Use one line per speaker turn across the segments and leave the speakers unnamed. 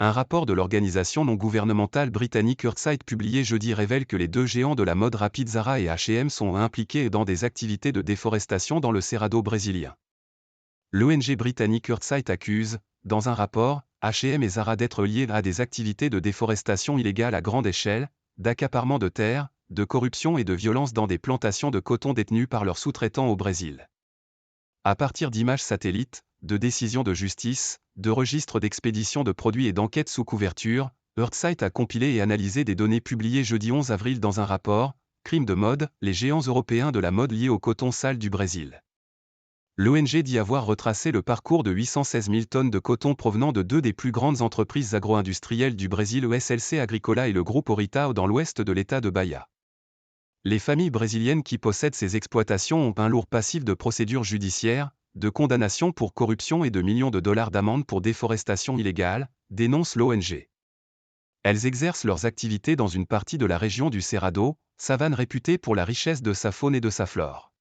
Un rapport de l'organisation non gouvernementale britannique Earthsight publié jeudi révèle que les deux géants de la mode rapide Zara et H&M sont impliqués dans des activités de déforestation dans le Cerrado brésilien. L'ONG britannique Earthsight accuse, dans un rapport, H&M et Zara d'être liés à des activités de déforestation illégale à grande échelle, d'accaparement de terres, de corruption et de violence dans des plantations de coton détenues par leurs sous-traitants au Brésil. À partir d'images satellites, de décisions de justice, de registres d'expédition de produits et d'enquêtes sous couverture, Earthsight a compilé et analysé des données publiées jeudi 11 avril dans un rapport, Crimes de mode, les géants européens de la mode liés au coton sale du Brésil. L'ONG dit avoir retracé le parcours de 816 000 tonnes de coton provenant de deux des plus grandes entreprises agro-industrielles du Brésil, ESLC Agricola et le groupe Oritao dans l'ouest de l'État de Bahia. Les familles brésiliennes qui possèdent ces exploitations ont un lourd passif de procédures judiciaires, de condamnations pour corruption et de millions de dollars d'amendes pour déforestation illégale, dénonce l'ONG. Elles exercent leurs activités dans une partie de la région du Cerrado, savane réputée pour la richesse de sa faune et de sa flore.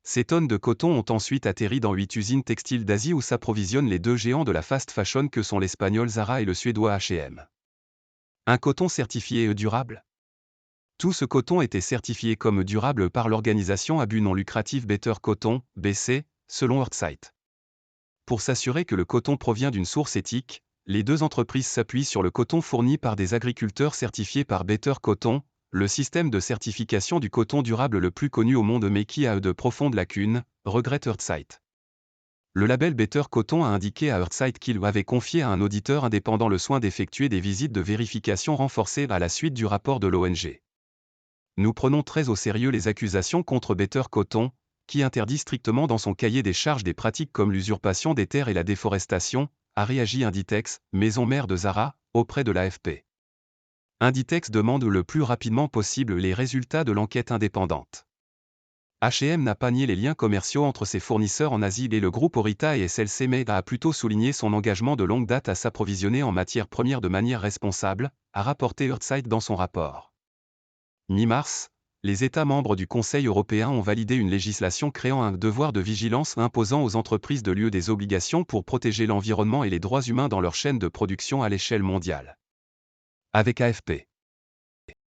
Ces tonnes de coton ont ensuite atterri dans 8 usines textiles d'Asie où s'approvisionnent les deux géants de la fast fashion que sont l'espagnol Zara et le suédois H&M. Un coton certifié durable ? Tout ce coton était certifié comme durable par l'organisation à but non lucratif Better Cotton, BC, selon Earthsight. Pour s'assurer que le coton provient d'une source éthique, les deux entreprises s'appuient sur le coton fourni par des agriculteurs certifiés par Better Cotton, le système de certification du coton durable le plus connu au monde mais qui a de profondes lacunes, regrette Earthsight. Le label Better Cotton a indiqué à Earthsight qu'il avait confié à un auditeur indépendant le soin d'effectuer des visites de vérification renforcées à la suite du rapport de l'ONG. Nous prenons très au sérieux les accusations contre Better Cotton, qui interdit strictement dans son cahier des charges des pratiques comme l'usurpation des terres et la déforestation, a réagi Inditex, maison mère de Zara, auprès de l'AFP. Inditex demande le plus rapidement possible les résultats de l'enquête indépendante. H&M n'a pas nié les liens commerciaux entre ses fournisseurs en Asie et le groupe Orita et SLC mais a plutôt souligné son engagement de longue date à s'approvisionner en matières premières de manière responsable, a rapporté Earthsight dans son rapport. Mi-mars, les États membres du Conseil européen ont validé une législation créant un devoir de vigilance imposant aux entreprises de l'UE des obligations pour protéger l'environnement et les droits humains dans leur chaîne de production à l'échelle mondiale. Avec AFP.